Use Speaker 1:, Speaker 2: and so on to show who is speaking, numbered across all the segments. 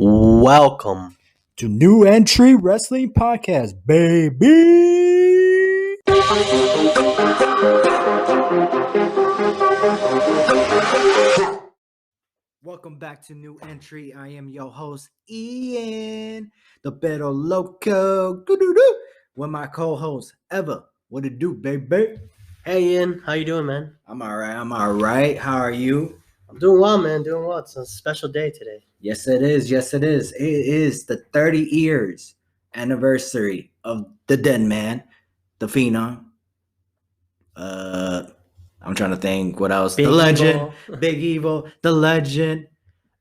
Speaker 1: Welcome to New Entry Wrestling Podcast, baby. Welcome back to New Entry. I am your host, Ian, the Pero Loco, with my co-host, Eva. What it do, baby?
Speaker 2: Hey Ian, how you doing, man?
Speaker 1: I'm all right. How are you?
Speaker 2: I'm doing well, man. Doing well. It's a special day today.
Speaker 1: Yes, it is. It is the 30 years anniversary of the Dead Man, the Phenom. I'm trying to think what else. The Legend, Big Evil, the Legend,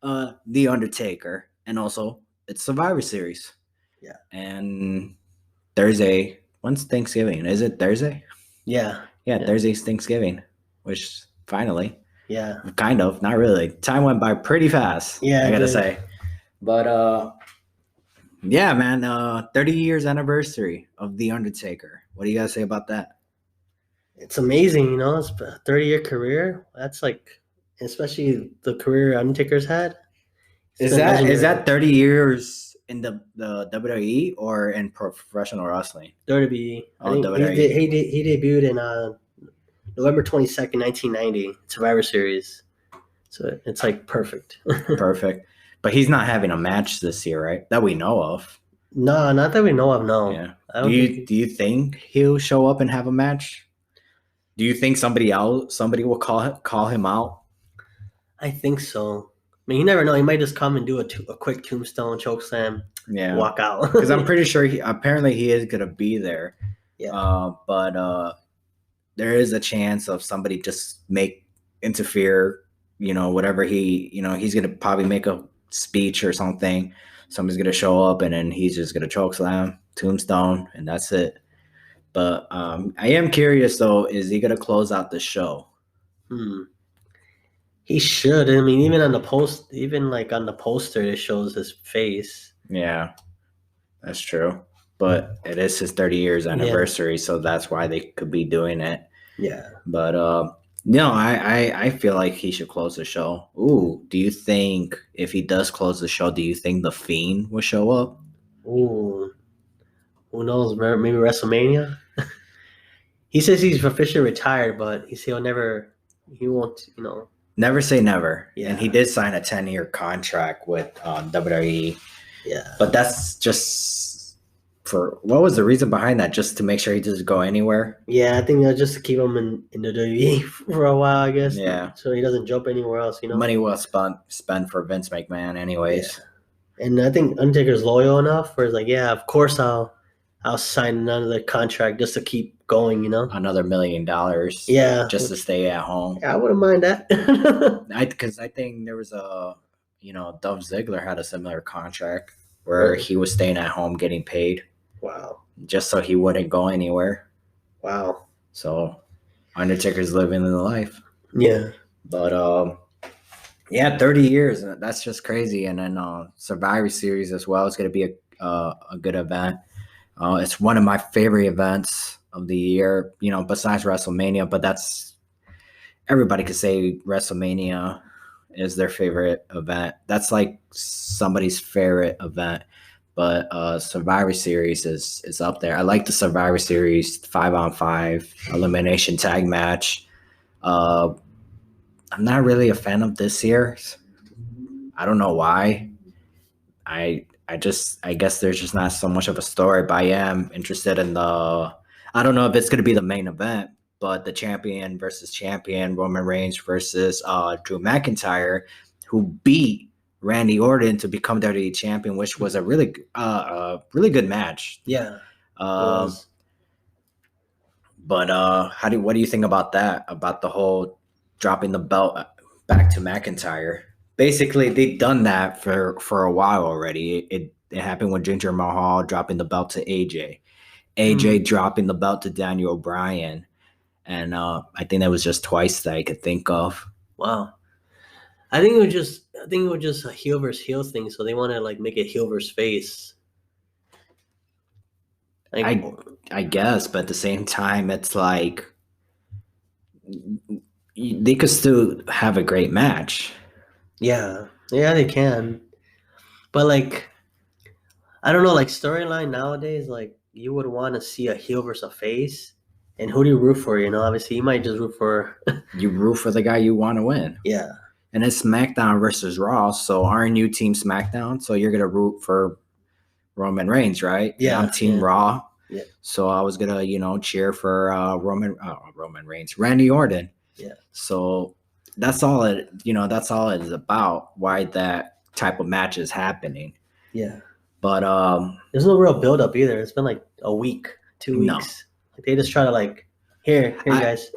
Speaker 1: the Undertaker, and also it's Survivor Series.
Speaker 2: Yeah.
Speaker 1: And Thursday. When's Thanksgiving? Is it Thursday?
Speaker 2: Yeah.
Speaker 1: Thursday's Thanksgiving, which finally.
Speaker 2: Yeah.
Speaker 1: Kind of, not really. Time went by pretty fast.
Speaker 2: Yeah,
Speaker 1: I gotta say. But yeah, man. 30 years anniversary of the Undertaker. What do you guys say about that?
Speaker 2: It's amazing, It's a 30-year career. That's like, especially the career Undertaker's had.
Speaker 1: Is that 30 years in the WWE or in professional wrestling?
Speaker 2: WWE.
Speaker 1: Oh,
Speaker 2: WWE. He debuted in November 22nd, 1990, Survivor Series. So it's like perfect.
Speaker 1: Perfect. But he's not having a match this year, right? That we know of.
Speaker 2: No, not that we know of. No.
Speaker 1: Yeah. Do you think he'll show up and have a match? Do you think somebody will call him out?
Speaker 2: I think so. I mean, you never know. He might just come and do a quick tombstone chokeslam.
Speaker 1: Yeah.
Speaker 2: Walk out.
Speaker 1: Because I'm pretty sure he is gonna be there.
Speaker 2: Yeah.
Speaker 1: But there is a chance of somebody just interfere. Whatever he's gonna probably make a speech or something. Somebody's gonna show up and then he's just gonna chokeslam, tombstone, and that's it. But I am curious though, is he gonna close out the show?
Speaker 2: He should. I mean, even on the poster, it shows his face.
Speaker 1: Yeah, that's true. But it is his 30 years anniversary, so that's why they could be doing it.
Speaker 2: Yeah.
Speaker 1: But no, I feel like he should close the show. Ooh, do you think if he does close the show, do you think the Fiend will show up?
Speaker 2: Ooh, who knows? Maybe WrestleMania. He says he's officially retired, but he won't.
Speaker 1: Never say never.
Speaker 2: Yeah.
Speaker 1: And he did sign a 10-year contract with WWE.
Speaker 2: Yeah.
Speaker 1: But that's just what was the reason behind that? Just to make sure he doesn't go anywhere?
Speaker 2: Yeah, I think just to keep him in the WWE for a while, I guess.
Speaker 1: Yeah.
Speaker 2: So he doesn't jump anywhere else,
Speaker 1: Money well spent for Vince McMahon anyways.
Speaker 2: Yeah. And I think Undertaker's loyal enough where he's like, yeah, of course I'll sign another contract just to keep going,
Speaker 1: Another $1 million.
Speaker 2: Yeah.
Speaker 1: Just to stay at home.
Speaker 2: Yeah, I wouldn't mind that.
Speaker 1: Because I think there was Dolph Ziggler had a similar contract where he was staying at home getting paid.
Speaker 2: Wow. Just
Speaker 1: so he wouldn't go anywhere.
Speaker 2: Wow.
Speaker 1: So Undertaker's living the life.
Speaker 2: Yeah.
Speaker 1: But 30 years. That's just crazy. And then Survivor Series as well. It's going to be a good event. It's one of my favorite events of the year, besides WrestleMania. But everybody could say WrestleMania is their favorite event. That's like somebody's favorite event. But Survivor Series is up there. I like the Survivor Series 5-on-5 elimination tag match. I'm not really a fan of this year's. I don't know why. I guess there's just not so much of a story, but I am interested in I don't know if it's going to be the main event, but the champion versus champion, Roman Reigns versus Drew McIntyre, who beat Randy Orton to become WWE champion, which was a really good match.
Speaker 2: Yeah.
Speaker 1: But what do you think about that? About the whole dropping the belt back to McIntyre? Basically, they've done that for a while already. It happened with Jinder Mahal dropping the belt to AJ. AJ dropping the belt to Daniel Bryan. And I think that was just twice that I could think of.
Speaker 2: Wow. I think it was just a heel versus heel thing, so they want to make it heel versus face.
Speaker 1: I guess, but at the same time, it's like they could still have a great match.
Speaker 2: Yeah, they can. But like, I don't know, like storyline nowadays, like you would want to see a heel versus a face, and who do you root for? You know, obviously you might just root for,
Speaker 1: You root for the guy you want to win.
Speaker 2: yeah,
Speaker 1: And it's SmackDown versus Raw. So aren't you Team SmackDown? So you're gonna root for Roman Reigns, right? And I'm
Speaker 2: yeah,
Speaker 1: Team
Speaker 2: yeah,
Speaker 1: Raw.
Speaker 2: yeah,
Speaker 1: So I was gonna, cheer for Roman Reigns, Randy Orton.
Speaker 2: yeah,
Speaker 1: So that's all that's all it is about. Why that type of match is happening.
Speaker 2: yeah.
Speaker 1: But
Speaker 2: There's no real build up either. It's been like a week, two
Speaker 1: no,
Speaker 2: weeks. Like they just try to like, here,
Speaker 1: I
Speaker 2: guys.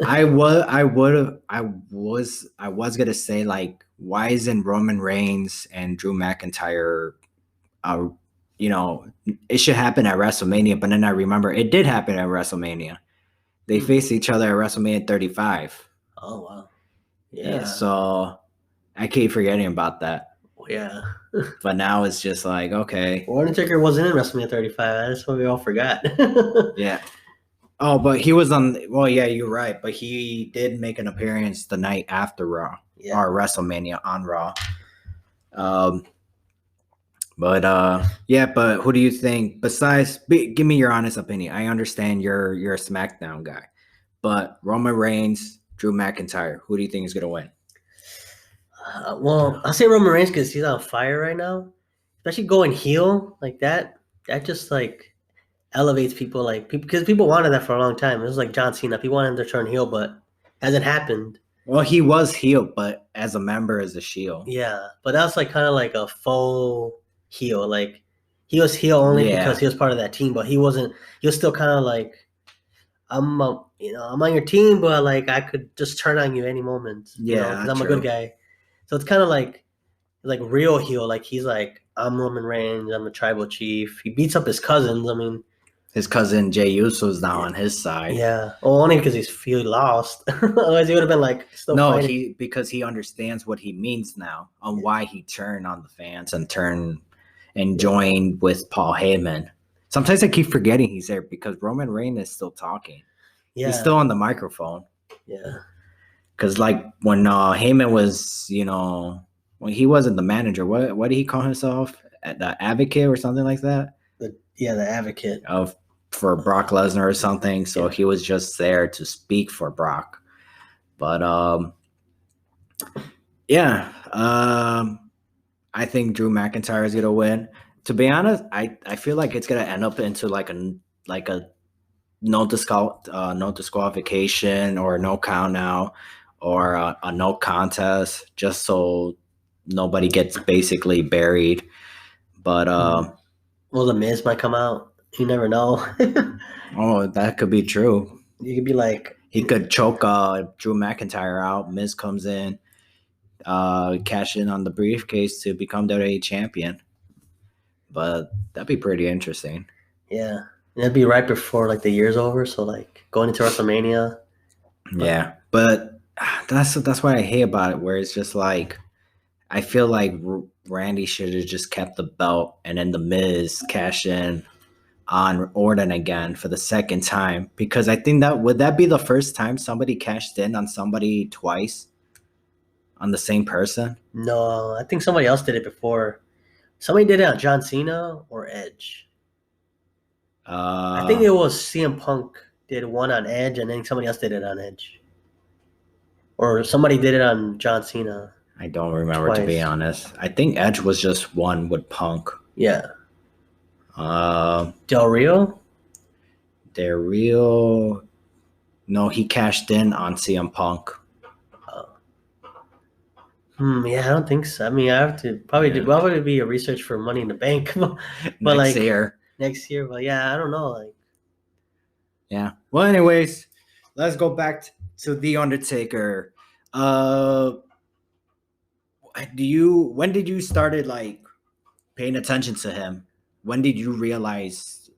Speaker 1: I was gonna say like why isn't Roman Reigns and Drew McIntyre uh it should happen at WrestleMania, but then I remember it did happen at WrestleMania. They
Speaker 2: Hmm.
Speaker 1: faced each other at WrestleMania 35.
Speaker 2: Oh wow,
Speaker 1: Yeah,
Speaker 2: yeah,
Speaker 1: so I keep forgetting about that.
Speaker 2: yeah.
Speaker 1: But now it's just like, okay.
Speaker 2: Well, Undertaker wasn't in WrestleMania 35. That's what we all forgot.
Speaker 1: Yeah. Oh, but he was on. Well, yeah, you're right. But he did make an appearance the night after Raw
Speaker 2: Yeah.
Speaker 1: or WrestleMania on Raw. Um, but yeah. But who do you think? Besides, give me your honest opinion. I understand you're a SmackDown guy, but Roman Reigns, Drew McIntyre. Who do you think is gonna win?
Speaker 2: Well, I'll say Roman Reigns because he's on fire right now. Especially going heel like that. That just like elevates people, like because people wanted that for a long time. It was like John Cena. People wanted him to turn heel, but hasn't happened.
Speaker 1: Well, he was heel, but as a member as a Shield.
Speaker 2: Yeah, but that was like kind of like a faux heel. Like he was heel only because
Speaker 1: Yeah.
Speaker 2: he was part of that team, but he wasn't. He was still kind of like I'm on your team, but like I could just turn on you any moment,
Speaker 1: Yeah,
Speaker 2: because I'm a good
Speaker 1: true.
Speaker 2: guy. So it's kind of like real heel. Like he's like I'm Roman Reigns. I'm the tribal chief. He beats up his cousins. I mean,
Speaker 1: His cousin Jey Uso's now
Speaker 2: yeah,
Speaker 1: on his side.
Speaker 2: yeah. Well, only because he lost. Otherwise, he would have been like still
Speaker 1: No,
Speaker 2: fighting.
Speaker 1: he because he understands what he means now on
Speaker 2: Yeah,
Speaker 1: why he turned on the fans and turned and
Speaker 2: yeah,
Speaker 1: joined with Paul Heyman. Sometimes I keep forgetting he's there because Roman Reigns is still talking. He's
Speaker 2: yeah,
Speaker 1: still on the microphone.
Speaker 2: yeah.
Speaker 1: Because like when Heyman was, when he wasn't the manager, what did he call himself? The advocate or something like that
Speaker 2: The advocate.
Speaker 1: of for Brock Lesnar or something. So
Speaker 2: Yeah.
Speaker 1: he was just there to speak for Brock. But yeah, I think Drew McIntyre is gonna win. To be honest, I feel like it's gonna end up into like a no disqualification or no count out or a no contest, just so nobody gets basically buried. But
Speaker 2: Well, the Miz might come out. You never know.
Speaker 1: oh, that could be true.
Speaker 2: You could be like,
Speaker 1: He could choke Drew McIntyre out. Miz comes in, cash in on the briefcase to become WWE champion. But that'd be pretty interesting.
Speaker 2: yeah. And it'd be right before like the year's over. So like going into WrestleMania. But
Speaker 1: Yeah, but that's what I hate about it. Where it's just like I feel like Randy should have just kept the belt, and then the Miz cash in on Orton again for the second time, because I think that would that be the first time somebody cashed in on somebody twice on the same person.
Speaker 2: no, I think somebody else did it before. Somebody did it on John Cena or Edge. I think
Speaker 1: Uh,
Speaker 2: it was CM Punk did one on Edge, and then somebody else did it on Edge, or somebody did it on John Cena
Speaker 1: I don't remember to be
Speaker 2: twice.
Speaker 1: honest. I think Edge was just one with Punk.
Speaker 2: Yeah,
Speaker 1: Uh,
Speaker 2: Del Rio.
Speaker 1: they're real. No, he cashed in on CM Punk.
Speaker 2: Yeah, I don't think so. I mean, I have to probably
Speaker 1: Yeah.
Speaker 2: probably be a research for Money in the Bank, but
Speaker 1: Next
Speaker 2: like
Speaker 1: year.
Speaker 2: next year. But yeah, I don't know. Like,
Speaker 1: Yeah. Well, anyways, let's go back to the Undertaker. When did you started like paying attention to him? When did you realize,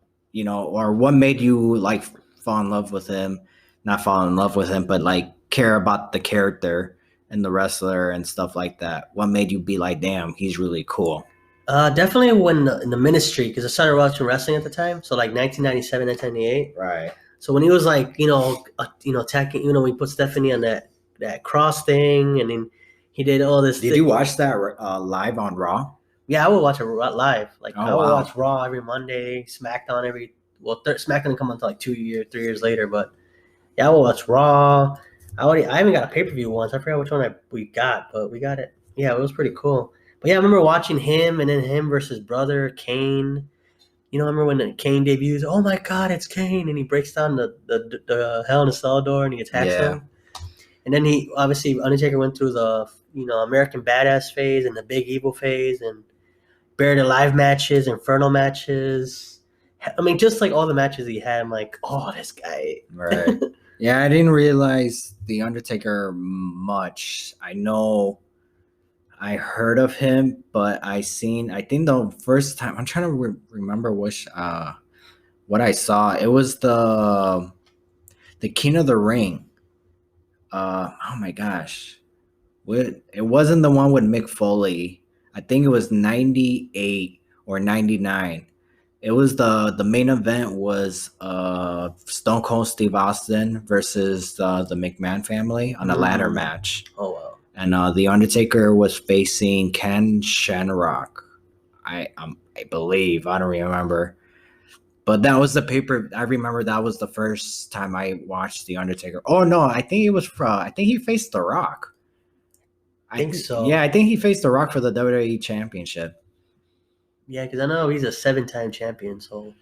Speaker 1: or what made you like fall in love with him? Not fall in love with him, but like care about the character and the wrestler and stuff like that. What made you be like, damn, he's really cool?
Speaker 2: definitely when in the Ministry, because I started watching wrestling at the time. So like 1997, 1998.
Speaker 1: Right.
Speaker 2: So when he was like, attacking, we put Stephanie on that cross thing, and then he did all this.
Speaker 1: Did you watch that live on Raw?
Speaker 2: Yeah, I would watch it live. Like
Speaker 1: Oh
Speaker 2: I would
Speaker 1: wow.
Speaker 2: watch Raw every Monday, SmackDown every SmackDown didn't come until like 2 years, 3 years later. But yeah, I would watch Raw. I even got a pay per view once. I forgot which one we got, but we got it. Yeah, it was pretty cool. But yeah, I remember watching him and then him versus brother Kane. You know, I remember when Kane debuts. Oh my God, it's Kane, and he breaks down the Hell in a Cell door and he attacks
Speaker 1: Yeah.
Speaker 2: him. And then he obviously Undertaker went through the American Badass phase and the Big Evil phase and Buried Alive matches, Inferno matches. I mean, just like all the matches he had, I'm like, oh, this guy.
Speaker 1: Right. Yeah, I didn't realize the Undertaker much. I know I heard of him, but I think the first time I'm trying to remember what I saw. It was the King of the Ring. Oh my gosh. It wasn't the one with Mick Foley. I think it was 98 or 99. It was the main event was Stone Cold Steve Austin versus the McMahon family on a ladder match.
Speaker 2: Oh wow.
Speaker 1: And the Undertaker was facing Ken Shamrock. I believe, I don't remember. But that was the paper. I remember that was the first time I watched the Undertaker. Oh no, I think it was I think he faced The Rock.
Speaker 2: Think so.
Speaker 1: Yeah, I think he faced The Rock for the WWE Championship.
Speaker 2: Yeah, because I know he's a 7-time champion. So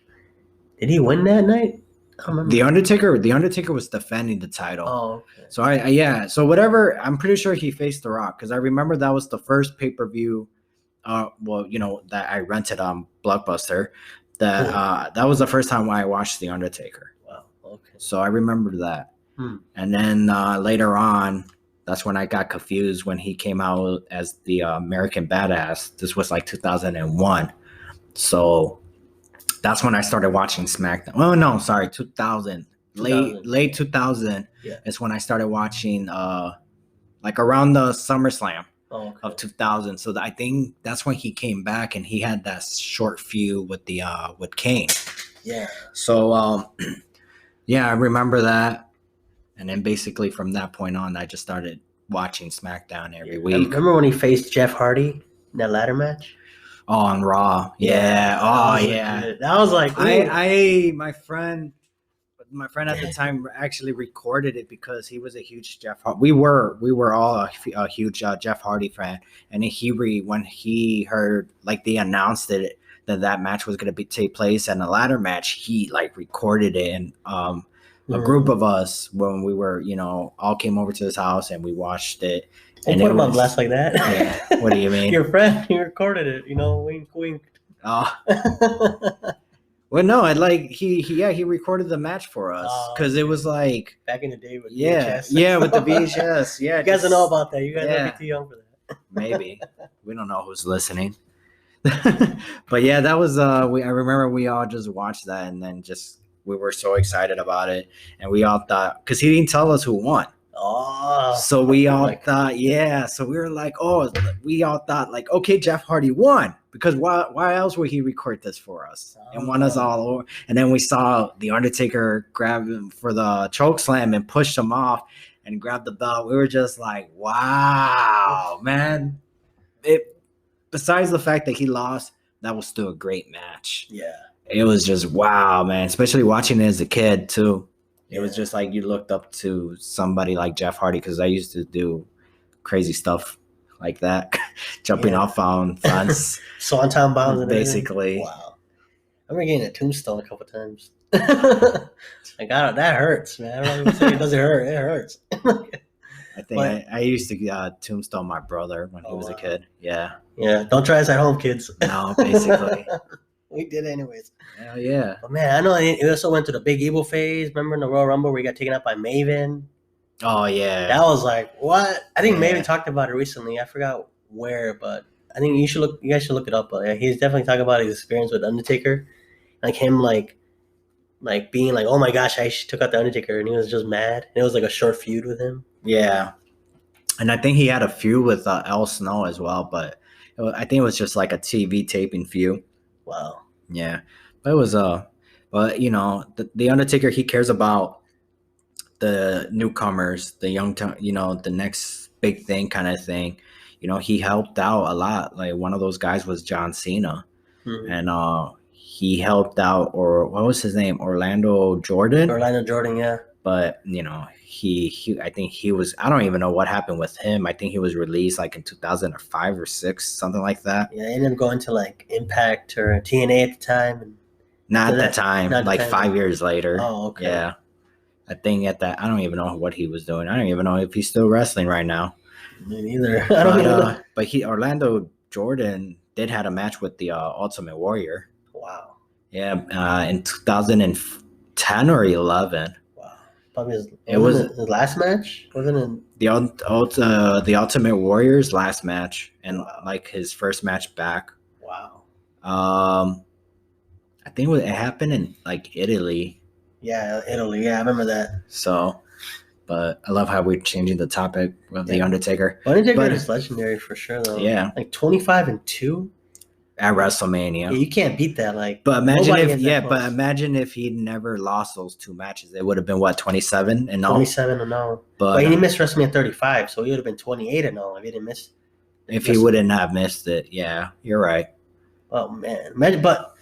Speaker 2: did he win that night? I don't remember.
Speaker 1: The Undertaker was defending the title.
Speaker 2: Oh, okay.
Speaker 1: So yeah. So whatever. I'm pretty sure he faced The Rock because I remember that was the first pay per view. Well, that I rented on Blockbuster. That was the first time I watched The Undertaker.
Speaker 2: Wow. Okay.
Speaker 1: So I remember that. And then later on, that's when I got confused when he came out as the American Badass. This was like 2001. So that's when I started watching SmackDown. Oh no, sorry, 2000. Late 2000 is when I started watching like around the SummerSlam of 2000. So I think that's when he came back and he had that short feud with with Kane.
Speaker 2: Yeah.
Speaker 1: So yeah, I remember that. And then basically from that point on, I just started watching SmackDown every week.
Speaker 2: Remember when he faced Jeff Hardy in that ladder match?
Speaker 1: Oh, on Raw. Yeah. Oh, yeah.
Speaker 2: That was like,
Speaker 1: my friend at the time actually recorded it because he was a huge Jeff Hardy. We were all a huge Jeff Hardy fan. And when he heard, like, they announced it, that match was going to take place in a ladder match, he like recorded it. And a group of us, when we were, all came over to his house and we watched it.
Speaker 2: And put him on blast like that.
Speaker 1: Yeah. What do you mean?
Speaker 2: Your friend, he recorded it, wink, wink.
Speaker 1: Oh. Well, no, he recorded the match for us because it was like
Speaker 2: back in the day with
Speaker 1: VHS. Yeah, with the VHS. Yeah,
Speaker 2: you guys don't know about that. You guys might be too young for that.
Speaker 1: Maybe we don't know who's listening. But yeah, that was I remember we all just watched that and then we were so excited about it and we all thought because he didn't tell us who won.
Speaker 2: Oh,
Speaker 1: so we all thought, yeah. So we were like, we all thought like, okay, Jeff Hardy won because why else would he record this for us and won us all over? And then we saw the Undertaker grab him for the choke slam and push him off and grab the belt. We were just like, wow, man. Besides the fact that he lost, that was still a great match.
Speaker 2: Yeah.
Speaker 1: It was just wow, man. Especially watching it as a kid too. It was just like you looked up to somebody like Jeff Hardy because I used to do crazy stuff like that, jumping off on fence,
Speaker 2: swanton bombs,
Speaker 1: basically.
Speaker 2: Wow, I remember getting a tombstone a couple times. I got it. That hurts, man. I don't even say it doesn't hurt. It hurts.
Speaker 1: I think I used to tombstone my brother when he was a kid. Yeah.
Speaker 2: Yeah. Don't try this at home, kids.
Speaker 1: No, basically.
Speaker 2: We did anyways.
Speaker 1: Hell yeah.
Speaker 2: But man, I know it also went to the Big Evil phase. Remember in the Royal Rumble where he got taken out by Maven?
Speaker 1: Oh, yeah.
Speaker 2: That was like, what? I think Maven talked about it recently. I forgot where, but I think you guys should look it up. But yeah, he's definitely talking about his experience with Undertaker. Like him like being like, oh my gosh, I took out the Undertaker, and he was just mad. And it was like a short feud with him.
Speaker 1: Yeah. And I think he had a feud with El Snow as well, but I think it was just like a TV taping feud.
Speaker 2: Wow.
Speaker 1: Yeah. But it was but the Undertaker, he cares about the newcomers, the young, the next big thing kind of thing. he helped out a lot. Like one of those guys was John Cena,
Speaker 2: Mhm.
Speaker 1: and he helped out, or what was his name, Orlando Jordan.
Speaker 2: Orlando Jordan, yeah.
Speaker 1: But he I think he was, I don't even know what happened with him. I think he was released like in 2005 or 6, something like that.
Speaker 2: Yeah, they ended up going to like Impact or TNA at the time. And
Speaker 1: Not
Speaker 2: after
Speaker 1: at the
Speaker 2: that,
Speaker 1: time,
Speaker 2: not at the
Speaker 1: like
Speaker 2: time.
Speaker 1: 5 years later.
Speaker 2: Oh, okay.
Speaker 1: Yeah. I think at that, I don't even know what he was doing. I don't even know if he's still wrestling right now.
Speaker 2: Me neither. I don't even know.
Speaker 1: But Orlando Jordan did had a match with the Ultimate Warrior.
Speaker 2: Wow.
Speaker 1: Yeah, in 2010 or 11.
Speaker 2: Wow. Probably
Speaker 1: It was
Speaker 2: his last match? Wasn't it?
Speaker 1: the Ultimate Warrior's last match, and
Speaker 2: Wow.
Speaker 1: like his first match back.
Speaker 2: Wow.
Speaker 1: I think it happened in like Italy.
Speaker 2: Yeah, Italy. Yeah, I remember that.
Speaker 1: So, but I love how we're changing the topic of the Undertaker.
Speaker 2: Undertaker is legendary for sure, though.
Speaker 1: Yeah,
Speaker 2: like 25-2
Speaker 1: at WrestleMania.
Speaker 2: Yeah, you can't beat that. Like,
Speaker 1: but imagine
Speaker 2: but
Speaker 1: imagine if he never lost those 2 matches. It would have been what, 27-0.
Speaker 2: 27-0. But he didn't miss WrestleMania 35, so he would have been 28-0 if he didn't miss.
Speaker 1: If he wouldn't have missed it, yeah, you're right.
Speaker 2: Oh man, imagine, but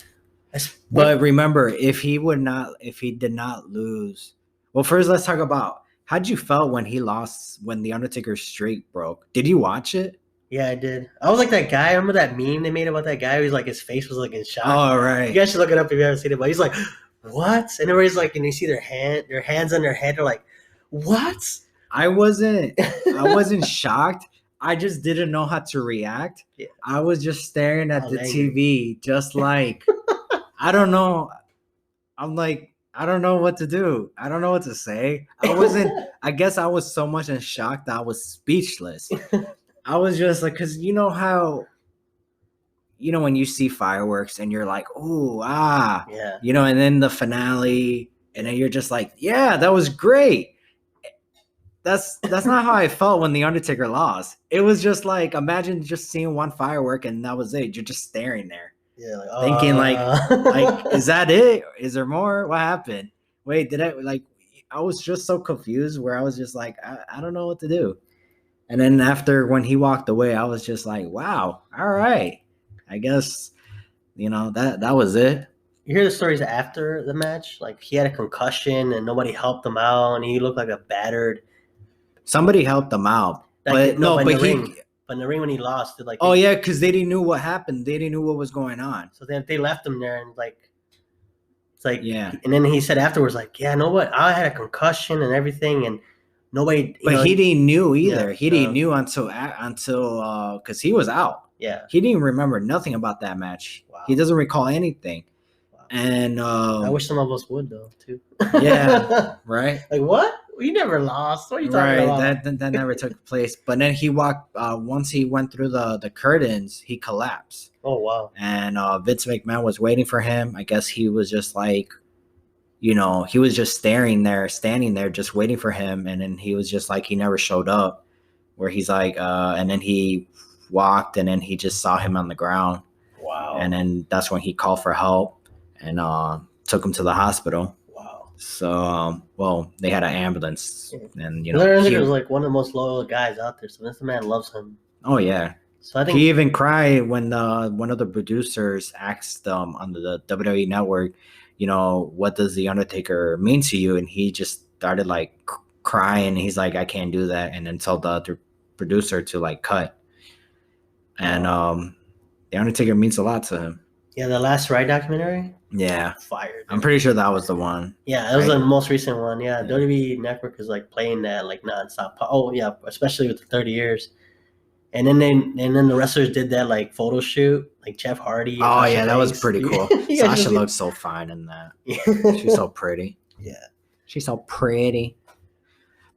Speaker 1: remember, if he did not lose. Well, first let's talk about how'd you felt when he lost, when the Undertaker's streak broke. Did you watch it?
Speaker 2: Yeah, I did. I was like that guy. Remember that meme they made about that guy? Who's like, his face was like in shock.
Speaker 1: Oh, right.
Speaker 2: You guys should look it up if you haven't seen it. But he's like, "What?" And everybody's like, and you see their hands on their head. They're like, "What?"
Speaker 1: I wasn't shocked. I just didn't know how to react. Yeah. I was just staring at the TV, just like, I don't know. I'm like, I don't know what to do. I don't know what to say. I guess I was so much in shock that I was speechless. I was just like, because you know how, when you see fireworks and you're like, oh,
Speaker 2: yeah,
Speaker 1: and then the finale, and then you're just like, yeah, that was great. That's not how I felt when the Undertaker lost. It was just like, imagine just seeing one firework and that was it. You're just staring there.
Speaker 2: Yeah,
Speaker 1: thinking like, is that it? Is there more? What happened? Wait, I was just so confused where I was just like, I don't know what to do. And then after, when he walked away, I was just like, wow, all right. I guess, that was it.
Speaker 2: You hear the stories after the match? Like, he had a concussion and nobody helped him out and he looked like a battered.
Speaker 1: Somebody helped him out. But in
Speaker 2: the ring when he lost,
Speaker 1: because they didn't know what happened. They didn't know what was going on.
Speaker 2: So they left him there, and it's like,
Speaker 1: yeah.
Speaker 2: And then he said afterwards, like, yeah, no, what? I had a concussion and everything, and nobody.
Speaker 1: But he didn't know either. He didn't know until because he was out.
Speaker 2: Yeah.
Speaker 1: He didn't remember nothing about that match. Wow. He doesn't recall anything. Wow. And
Speaker 2: I wish some of us would, though, too.
Speaker 1: Yeah. Right.
Speaker 2: Like, what? We never lost. What are you talking about?
Speaker 1: Right, that never took place. But then he walked. Once he went through the curtains, he collapsed.
Speaker 2: Oh wow!
Speaker 1: And Vince McMahon was waiting for him. I guess he was just like, he was just standing there, just waiting for him. And then he was just like, he never showed up. Where he's like, and then he walked, and then he just saw him on the ground.
Speaker 2: Wow!
Speaker 1: And then that's when he called for help and took him to the hospital. So, they had an ambulance, and
Speaker 2: Undertaker was like one of the most loyal guys out there. So Vince McMahon loves him.
Speaker 1: Oh yeah. So I think he even cried when one of the producers asked on the WWE Network, what does the Undertaker mean to you? And he just started like crying. He's like, I can't do that, and then told the other producer to like cut. And the Undertaker means a lot to him.
Speaker 2: Yeah, the Last Ride documentary.
Speaker 1: Yeah,
Speaker 2: fire.
Speaker 1: I'm pretty sure that was the one.
Speaker 2: Yeah, it was the most recent one. Yeah, WWE Network is like playing that like nonstop. Oh yeah, especially with the 30 years. And then the wrestlers did that like photo shoot, like Jeff Hardy.
Speaker 1: Oh yeah, that was pretty cool. Sasha looks so fine in that. She's so pretty.
Speaker 2: Yeah,
Speaker 1: she's so pretty.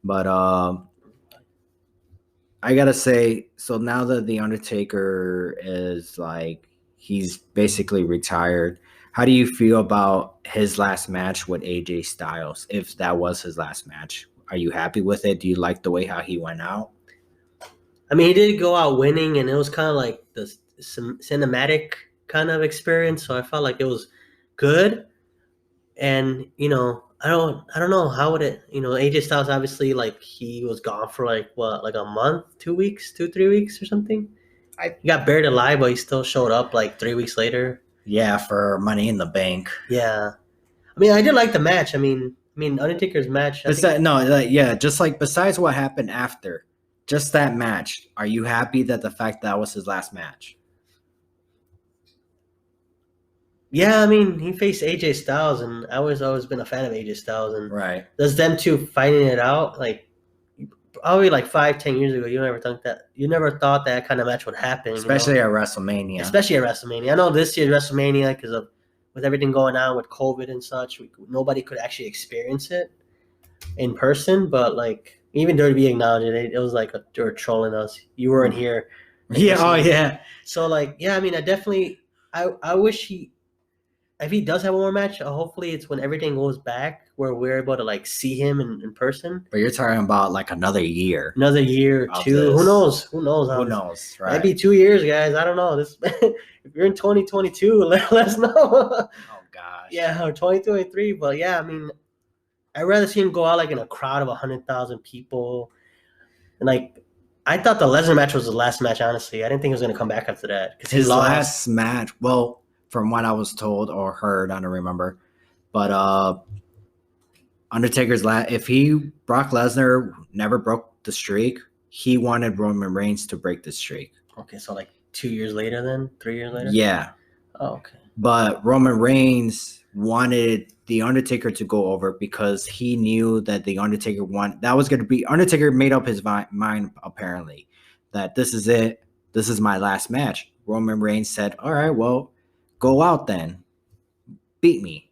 Speaker 1: But I gotta say, so now that the Undertaker is like, he's basically retired, how do you feel about his last match with AJ Styles? If that was his last match, are you happy with it? Do you like the way how he went out?
Speaker 2: I mean, he did go out winning, and it was kind of like the cinematic kind of experience. So I felt like it was good. And I don't know how would it. AJ Styles obviously like he was gone for like what, like a month, 2 weeks, 3 weeks or something.
Speaker 1: I
Speaker 2: He got buried alive, but he still showed up like 3 weeks later.
Speaker 1: Yeah, for Money in the Bank.
Speaker 2: Yeah, I mean, I did like the match. I mean, Undertaker's match. I
Speaker 1: But
Speaker 2: think.
Speaker 1: no, like, yeah, just like besides what happened after, just that match. Are you happy that the fact that was his last match?
Speaker 2: Yeah, I mean, he faced AJ Styles, and I was always been a fan of AJ Styles, and
Speaker 1: Right.
Speaker 2: there's them two fighting it out. Like probably like 5, 10 years ago, you never thought that kind of match would happen.
Speaker 1: Especially at WrestleMania.
Speaker 2: Especially at WrestleMania. I know this year's WrestleMania because of with everything going on with COVID and such, nobody could actually experience it in person. But like even WWE acknowledged it. It was like they were trolling us. You weren't here. Like,
Speaker 1: Yeah. Oh, yeah.
Speaker 2: So like yeah, I mean, I wish if he does have one more match, hopefully it's when everything goes back where we're able to like see him in person.
Speaker 1: But you're talking about like another year
Speaker 2: Another year or
Speaker 1: of
Speaker 2: two.
Speaker 1: this.
Speaker 2: Who knows? Who knows?
Speaker 1: Who knows, right?
Speaker 2: Might be 2 years, guys. I don't know. This if you're in 2022, let us know.
Speaker 1: Oh gosh.
Speaker 2: Yeah, or 2023. But yeah, I mean, I'd rather see him go out like in a crowd of 100,000 people. And like, I thought the Lesnar match was the last match. Honestly, I didn't think he was going to come back after that because
Speaker 1: His last match. Well, from what I was told or heard, I don't remember, but Undertaker's last. If Brock Lesnar never broke the streak, he wanted Roman Reigns to break the streak.
Speaker 2: Okay, so like 2 years later, then 3 years later.
Speaker 1: Yeah.
Speaker 2: Oh, okay.
Speaker 1: But Roman Reigns wanted the Undertaker to go over because he knew that the Undertaker Undertaker made up his mind apparently that this is it. This is my last match. Roman Reigns said, "All right, well, go out then. Beat me."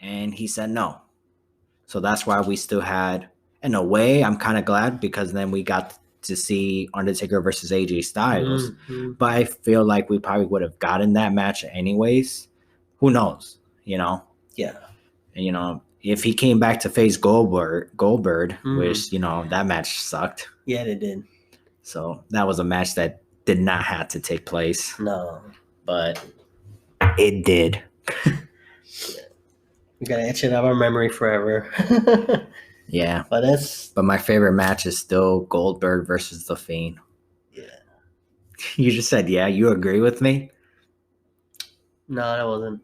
Speaker 1: And he said no. So that's why we still had, in a way, I'm kind of glad because then we got to see Undertaker versus AJ Styles.
Speaker 2: Mm-hmm.
Speaker 1: But I feel like we probably would have gotten that match anyways. Who knows?
Speaker 2: Yeah.
Speaker 1: And, if he came back to face Goldberg, which, that match sucked.
Speaker 2: Yeah, they did.
Speaker 1: So that was a match that did not have to take place.
Speaker 2: No.
Speaker 1: But it did.
Speaker 2: We gotta etch it out of our memory forever.
Speaker 1: Yeah.
Speaker 2: But
Speaker 1: my favorite match is still Goldberg versus The Fiend.
Speaker 2: Yeah.
Speaker 1: You just said, yeah, you agree with me?
Speaker 2: No, that wasn't.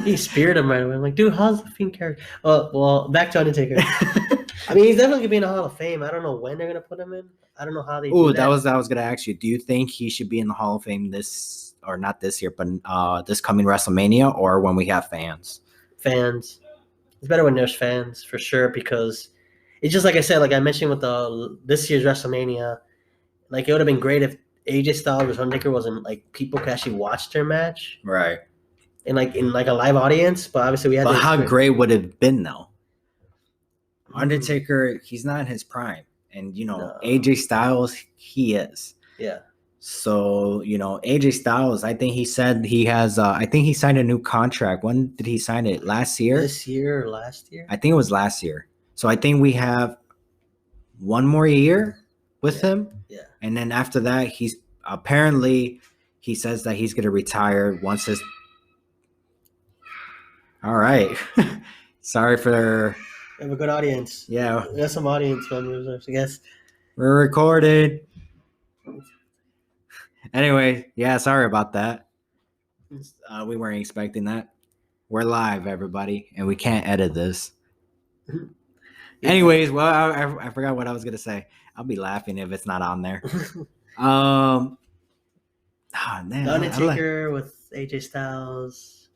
Speaker 2: He speared him right away. I'm like, dude, how's the Fiend character? Oh, well, back to Undertaker. I mean, he's definitely gonna be in the Hall of Fame. I don't know when they're gonna put him in. I don't know how they.
Speaker 1: Oh, that was gonna ask you. Do you think he should be in the Hall of Fame not this year, but this coming WrestleMania, or when we have fans?
Speaker 2: Fans. It's better when there's fans for sure because it's just like I said, like I mentioned with this year's WrestleMania, like it would have been great if AJ Styles versus Undertaker wasn't like people could actually watch their match,
Speaker 1: right?
Speaker 2: In a live audience. But obviously we had.
Speaker 1: But how great would it have been though? Undertaker, he's not in his prime, and
Speaker 2: No.
Speaker 1: AJ Styles, he is.
Speaker 2: Yeah.
Speaker 1: So AJ Styles, I think he said he has. I think he signed a new contract. When did he sign it? Last year?
Speaker 2: This year or last year?
Speaker 1: I think it was last year. So I think we have one more year with him.
Speaker 2: Yeah.
Speaker 1: And then after that, he says that he's going to retire once his. All right. Sorry for.
Speaker 2: We have a good audience.
Speaker 1: Yeah.
Speaker 2: We got some audience members, I guess.
Speaker 1: We're recorded. Anyway, yeah, sorry about that. We weren't expecting that. We're live, everybody, and we can't edit this. Anyways, well, I forgot what I was gonna say. I'll be laughing if it's not on there. Man,
Speaker 2: Undertaker with AJ Styles.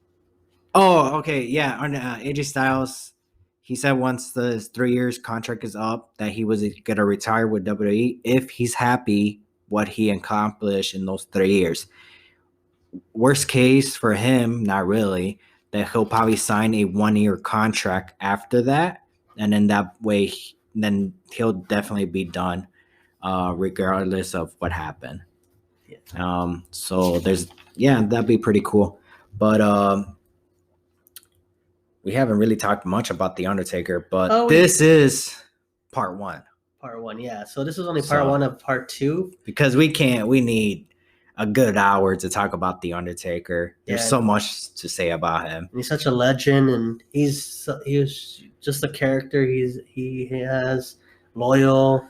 Speaker 1: Oh, okay, yeah. AJ Styles, he said once the 3 years contract is up that he was gonna retire with WWE if he's happy what he accomplished in those 3 years. Worst case for him, not really, that he'll probably sign a 1-year contract after that, and then that way, then he'll definitely be done, regardless of what happened. Yeah. So that'd be pretty cool. But we haven't really talked much about the Undertaker, but this is part 1.
Speaker 2: Part 1, yeah. So this is only part 1 of part 2
Speaker 1: because we need. a good hour to talk about the Undertaker. There's
Speaker 2: Yeah,
Speaker 1: so much to say about him.
Speaker 2: and he's such a legend, and he was just a character. He has loyal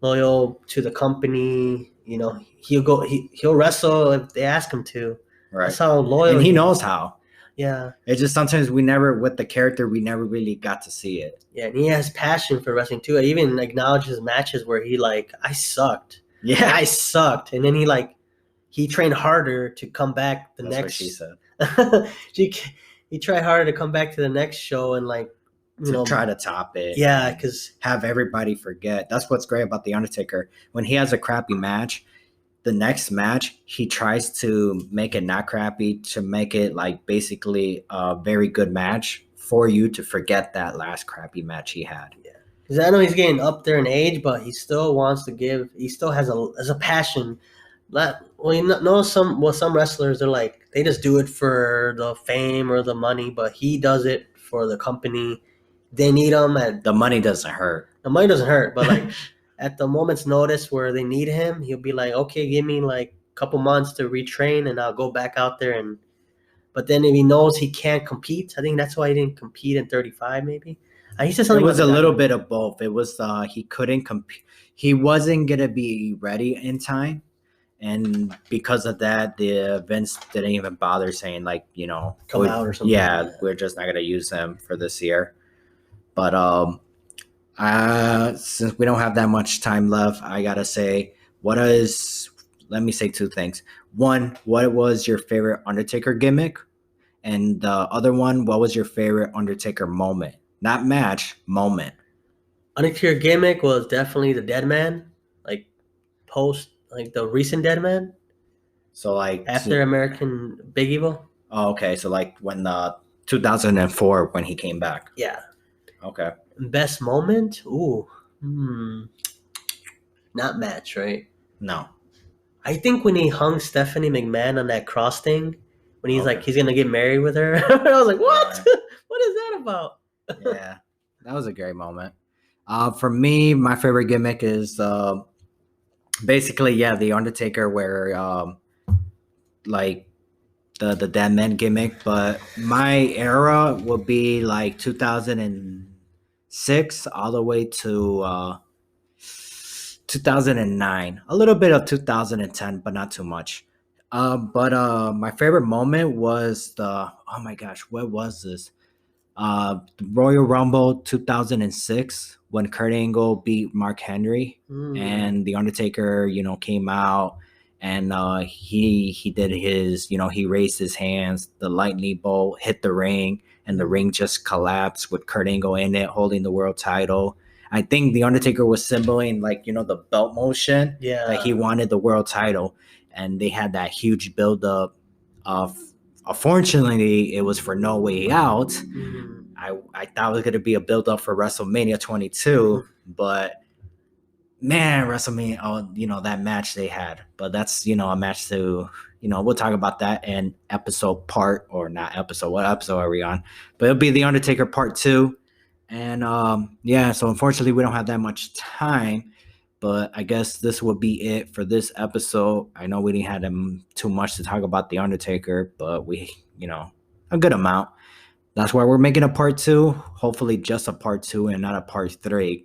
Speaker 2: loyal to the company. You know, he'll wrestle if they ask him to.
Speaker 1: Right.
Speaker 2: That's how loyal
Speaker 1: And he
Speaker 2: he
Speaker 1: knows
Speaker 2: is.
Speaker 1: how.
Speaker 2: Yeah,
Speaker 1: It's just sometimes we never, with the character, we never really got to see it.
Speaker 2: yeah, and he has passion for wrestling too. I even acknowledges matches where he like, I sucked. Like,
Speaker 1: Yeah.
Speaker 2: I sucked, and then he trained harder to come back the
Speaker 1: That's what she
Speaker 2: next.
Speaker 1: said.
Speaker 2: he, he tried harder to come back to the next show and like, you
Speaker 1: To
Speaker 2: know,
Speaker 1: try to top it.
Speaker 2: yeah,
Speaker 1: and
Speaker 2: because
Speaker 1: have everybody forget. That's what's great about the Undertaker. When he has a crappy match, the next match he tries to make it not crappy, to make it like basically a very good match for you to forget that last crappy match he had.
Speaker 2: because I know he's getting up there in age, but he still wants to give. He still has a passion. Well, you know some wrestlers they're like they just do it for the fame or the money, but he does it for the company. They need him, and
Speaker 1: The money doesn't hurt.
Speaker 2: the money doesn't hurt, but like at the moment's notice where they need him, he'll be like, okay, give me like a couple months to retrain, and I'll go back out there and. But then if he knows he can't compete, I think that's why he didn't compete in 35, maybe. He said
Speaker 1: It
Speaker 2: something
Speaker 1: was
Speaker 2: about
Speaker 1: a
Speaker 2: the
Speaker 1: little
Speaker 2: guy.
Speaker 1: bit of both. It was he couldn't compete. He wasn't gonna be ready in time, and because of that, the Vince didn't even bother saying like,
Speaker 2: Come out or something.
Speaker 1: yeah, we're just not gonna use him for this year. But since we don't have that much time left, I gotta say, let me say two things. One, what was your favorite Undertaker gimmick? And the other one, what was your favorite Undertaker moment? Not match, moment.
Speaker 2: Undertaker gimmick was definitely the Dead Man, like like the recent Dead Man
Speaker 1: So like,
Speaker 2: after American Big Evil.
Speaker 1: okay, so like when the 2004 when he came back.
Speaker 2: Yeah.
Speaker 1: Okay.
Speaker 2: Best moment? Ooh. Not match, right?
Speaker 1: No.
Speaker 2: I think when he hung Stephanie McMahon on that cross thing, when he's like
Speaker 1: Okay.
Speaker 2: he's gonna get married with her, I was like, what?
Speaker 1: Right.
Speaker 2: What is that about?
Speaker 1: Yeah, that was a great moment. For me, my favorite gimmick is basically, yeah, the Undertaker, where like the dead man gimmick. But my era would be like 2006 all the way to 2009. A little bit of 2010, but not too much. But my favorite moment was oh my gosh, what was this? The Royal Rumble 2006 when Kurt Angle beat Mark Henry,
Speaker 2: Mm,
Speaker 1: and the Undertaker, came out, and he did his, he raised his hands, the lightning bolt hit the ring, and the
Speaker 2: mm,
Speaker 1: ring just collapsed with Kurt Angle in it holding the world title. I think the Undertaker was symboling like, the belt motion that
Speaker 2: yeah.
Speaker 1: he wanted the world title, and they had that huge build up of. Unfortunately, it was for No Way Out.
Speaker 2: Mm,
Speaker 1: I thought it was going to be a build up for WrestleMania 22, but man, WrestleMania, that match they had. But that's, a match to, we'll talk about that in episode part, or not episode. What episode are we on? But it'll be The Undertaker part 2. And yeah, so unfortunately, we don't have that much time. But I guess this will be it for this episode. I know we didn't have too much to talk about The Undertaker, but we, a good amount. That's why we're making a part 2. Hopefully just a part 2 and not a part 3.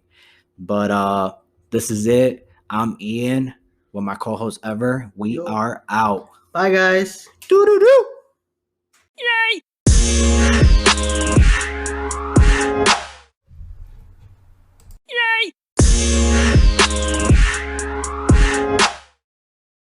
Speaker 1: But this is it. I'm Ian with my co-host Ever. We
Speaker 2: yo.
Speaker 1: are out.
Speaker 2: Bye, guys.
Speaker 1: Doo doo doo.